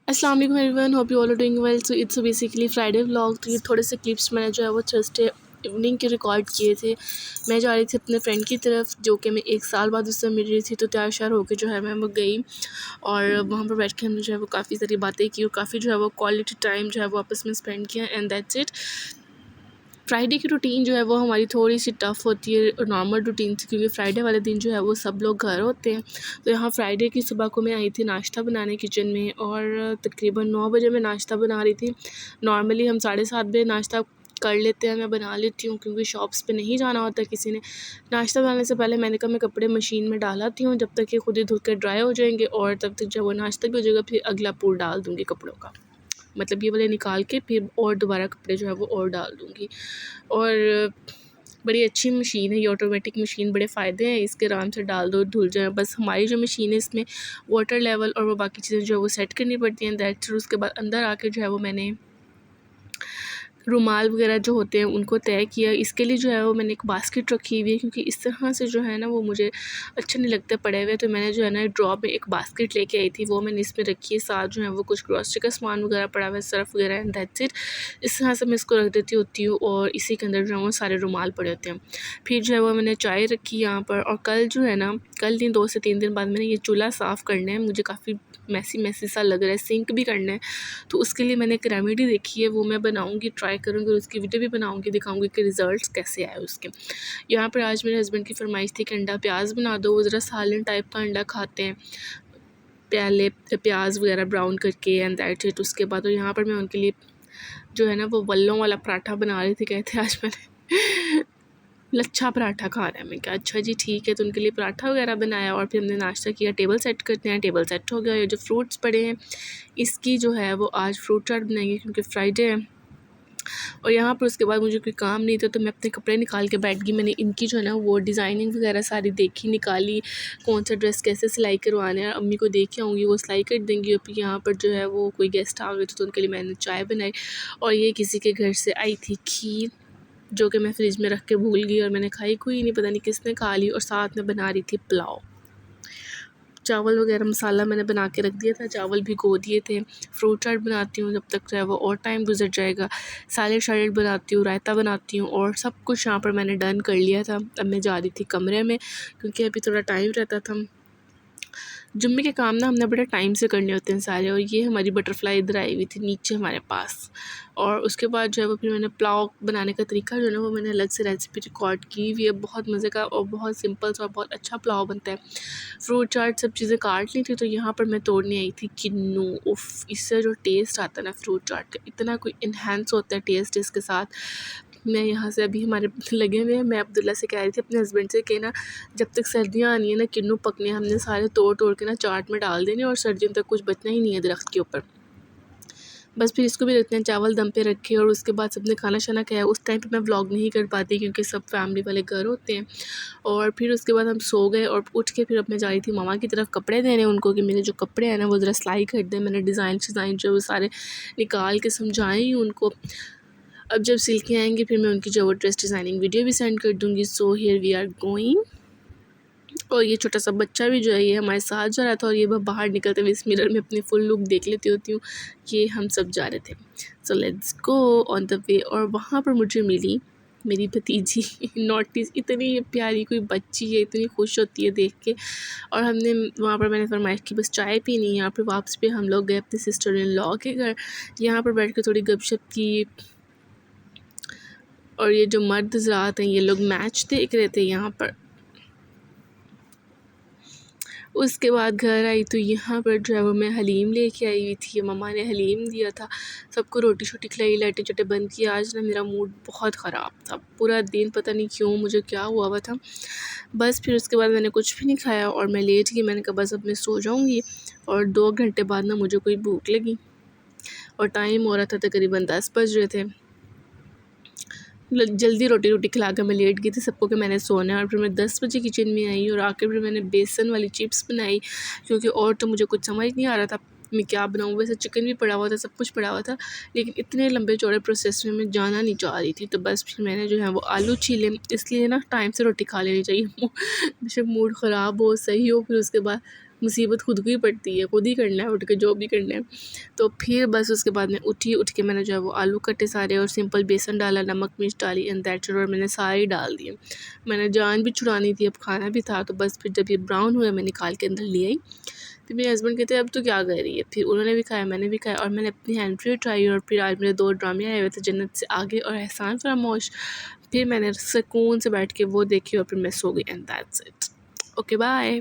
अस्सलाम वालेकुम everyone, hope you all are doing well. So it's basically Friday vlog. तो ये थोड़े से क्लिप्स मैंने जो है वो थर्सडे इवनिंग के रिकॉर्ड किए थे। मैं जा रही थी अपने फ्रेंड की तरफ, जो कि मैं 1 साल बाद उससे मिल रही थी। तो तैयार श्यार होकर जो है मैं वो गई और वहाँ पर बैठ के हमने जो है वो काफ़ी सारी बातें की और काफ़ी जो है वो क्वालिटी टाइम जो है वो आपस में स्पेंड किया, एंड दैट्स इट। फ्राइडे की रूटीन जो है वो हमारी थोड़ी सी टफ़ होती है नॉर्मल रूटीन से, क्योंकि फ्राइडे वाले दिन जो है वो सब लोग घर होते हैं। तो यहाँ फ्राइडे की सुबह को मैं आई थी नाश्ता बनाने किचन में, और तकरीबन 9 बजे मैं नाश्ता बना रही थी। नॉर्मली हम 7:30 बजे नाश्ता कर लेते हैं, मैं बना लेती हूँ क्योंकि शॉप्स पे नहीं जाना होता किसी ने। नाश्ता बनाने से पहले मैंने कहा मैं कपड़े मशीन में डालाती हूँ, जब तक ये खुद ही धुल कर ड्राई हो जाएंगे, और तब तक जब वो नाश्ता भी हो जाएगा फिर अगला पूल डाल दूँगी कपड़ों का। मतलब ये वाले निकाल के फिर और दोबारा कपड़े जो है वो और डाल दूँगी। और बड़ी अच्छी मशीन है ये ऑटोमेटिक मशीन, बड़े फ़ायदे हैं इसके, आराम से डाल दो धुल जाए। बस हमारी जो मशीन है इसमें वाटर लेवल और वो बाकी चीज़ें जो है वो सेट करनी पड़ती हैं, दैट्स। उसके बाद अंदर आके जो है वो मैंने रुमाल वगैरह जो होते हैं उनको तय किया। इसके लिए जो है वो मैंने एक बास्केट रखी हुई है, क्योंकि इस तरह से जो है ना वो मुझे अच्छे नहीं लगते पड़े हुए। तो मैंने जो है ना ड्रॉ में एक बास्केट लेके आई थी, वो मैंने इसमें रखी है। साथ जो है वो कुछ ग्रॉसरी का सामान वगैरह पड़ा हुआ है, सर्फ वगैरह, एंड दैट्स इट। इस तरह से मैं इसको रख देती होती हूँ, और इसी के अंदर जो है वो सारे रुमाल पड़े होते हैं। फिर जो है वो मैंने चाय रखी यहाँ पर, और कल जो है ना, कल नहीं 2 से 3 दिन बाद मैंने ये चूल्हा साफ़ करना है। मुझे काफ़ी मैसी सा लग रहा है, सिंक भी करना है। तो उसके लिए मैंने एक रेमेडी देखी है, वो मैं बनाऊंगी, ट्राई करूंगी, और उसकी वीडियो भी बनाऊंगी, दिखाऊंगी कि रिज़ल्ट्स कैसे आए उसके। यहाँ पर आज मेरे हस्बैंड की फरमाइश थी कि अंडा प्याज बना दो। वो ज़रा सालन टाइप का अंडा खाते हैं, पहले प्याज वगैरह ब्राउन करके, एंड दैट्स इट। उसके बाद और यहाँ पर मैं उनके लिए जो है ना वो वल्लों वाला पराठा बना रही थी। कहते आज मैंने लच्छा पराठा खाना है। मैं कहा अच्छा जी ठीक है। तो उनके लिए पराठा वगैरह बनाया, और फिर हमने नाश्ता किया। टेबल सेट करते हैं, टेबल सेट हो गया। ये जो फ्रूट्स पड़े हैं इसकी जो है वो आज फ्रूट चाट बनाएंगे, क्योंकि फ्राइडे है। और यहाँ पर उसके बाद मुझे कोई काम नहीं था, तो मैं अपने कपड़े निकाल के बैठ गई। मैंने इनकी जो है ना वो डिज़ाइनिंग वगैरह सारी देखी, निकाली, कौन सा ड्रेस कैसे सिलाई करवाना है। अम्मी को देख के आऊँगी, वो सिलाई कर देंगी। और फिर यहाँ पर जो है वो कोई गेस्ट आ गए थे, तो उनके लिए मैंने चाय बनाई। और ये किसी के घर से आई थी खीर, जो कि मैं फ्रिज में रख के भूल गई, और मैंने खाई कोई नहीं, पता नहीं किसने खा ली। और साथ में बना रही थी पुलाव। चावल वगैरह मसाला मैंने बना के रख दिया था, चावल भिगो दिए थे। फ्रूट चाट बनाती हूँ जब तक जो है वो और टाइम गुजर जाएगा। सैलेड शैलेड बनाती हूँ, रायता बनाती हूँ, और सब कुछ यहाँ पर मैंने डन कर लिया था। अब मैं जा रही थी कमरे में, क्योंकि अभी थोड़ा टाइम रहता था। जुम्मे के काम ना हमने बड़े टाइम से करने होते हैं सारे। और ये हमारी बटरफ्लाई इधर आई हुई थी नीचे हमारे पास। और उसके बाद जो है वो फिर मैंने पुलाव बनाने का तरीका जो है ना वो मैंने अलग से रेसिपी रिकॉर्ड की हुई है। बहुत मज़े का और बहुत सिंपल सा और बहुत अच्छा पुलाव बनता है। फ्रूट चाट सब चीज़ें काट ली थी, तो यहाँ पर मैं तोड़ने आई थी किन्नू। उफ़, इससे जो टेस्ट आता है ना फ्रूट चाट का, इतना कोई इन्हेंस होता है टेस्ट इसके साथ। मैं यहाँ से अभी हमारे लगे हुए हैं, मैं अब्दुल्ला से कह रही थी अपने हस्बैंड से कि ना जब तक सर्दियाँ आनी है ना किन्नू पकने, हमने सारे तोड़ तोड़ के ना चाट में डाल देने, और सर्दियों तक कुछ बचना ही नहीं है दरख्त के ऊपर। बस फिर इसको भी रखते हैं, चावल दम पे रखे, और उसके बाद सबने खाना शाना खाया। उस टाइम पे मैं व्लॉग नहीं कर पाती, क्योंकि सब फैमिली वाले घर होते हैं। और फिर उसके बाद हम सो गए, और उठ के फिर अब मैं जा रही थी मामा की तरफ कपड़े देने उनको, कि मेरे जो कपड़े हैं ना वो ज़रा सिलाई कर दें। मैंने डिज़ाइन जो वो सारे निकाल के समझाए उनको। अब जब सिल के आएंगे फिर मैं उनकी जो वो ड्रेस डिज़ाइनिंग वीडियो भी सेंड कर दूँगी। So here we are going. और ये छोटा सा बच्चा भी जो है ये हमारे साथ जा रहा था, और ये बाहर निकलते हुए इस मिरर में अपनी फुल लुक देख लेती होती हूँ कि हम सब जा रहे थे। So let's go on the way. और वहाँ पर मुझे मिली मेरी भतीजी नोटिस, इतनी प्यारी कोई बच्ची है, इतनी खुश होती है देख के। और हमने वहाँ पर मैंने फरमाइश की बस चाय पीनी है। यहाँ पर वापस पे हम लोग गए अपने सिस्टर इन लॉ के घर। यहाँ पर बैठ के थोड़ी गपशप की, और ये जो मर्द हज़रात हैं ये लोग मैच देख रहे थे यहाँ पर। उसके बाद घर आई तो यहाँ पर जो है वो मैं हलीम लेके आई हुई थी, मम्मा ने हलीम दिया था, सबको रोटी शोटी खिलाई, लाइटें चटे बंद किया। आज ना मेरा मूड बहुत ख़राब था, पूरा दिन पता नहीं क्यों मुझे क्या हुआ था। बस फिर उसके बाद मैंने कुछ भी नहीं खाया, और मैं लेट गई। मैंने कहा बस अब मैं सो जाऊँगी। और 2 घंटे बाद ना मुझे कोई भूख लगी, और टाइम हो रहा था तकरीबन 10 बज रहे थे। जल्दी रोटी खिला कर मैं लेट गई थी सबको कि मैंने सोना है। और फिर मैं 10 बजे किचन में आई, और आकर फिर मैंने बेसन वाली चिप्स बनाई, क्योंकि और तो मुझे कुछ समझ नहीं आ रहा था मैं क्या बनाऊँ। वैसे चिकन भी पड़ा हुआ था, सब कुछ पड़ा हुआ था, लेकिन इतने लंबे चौड़े प्रोसेस में मैं जाना नहीं चाह रही थी। तो बस फिर मैंने जो है वो आलू छीले, इसलिए ना टाइम से रोटी खा लेनी चाहिए। जब मूड ख़राब हो, सही हो, फिर उसके बाद मुसीबत खुद को ही पड़ती है, खुद ही करना है, उठ के जो भी करना है। तो फिर बस उसके बाद में उठ के मैंने जो है वो आलू कटे सारे और सिंपल बेसन डाला, नमक मिर्च डाली एंड दैट्स इट, और मैंने सारे डाल दिए। मैंने जान भी छुड़ानी थी, अब खाना भी था। तो बस फिर जब ये ब्राउन हुआ मैं निकाल के अंदर ले आई। फिर मेरे हस्बैंड कहते अब तो क्या कर रही है। फिर उन्होंने भी खाया, मैंने भी खाया और मैंने अपनी हैंड फ्री ट्राई। और फिर आज मेरे 2 ड्रामे आए हुए थे, जन्नत से आगे और एहसान फरामोश। फिर मैंने सुकून से बैठ के वो देखी और फिर मैं सो गई and that's it. Okay bye.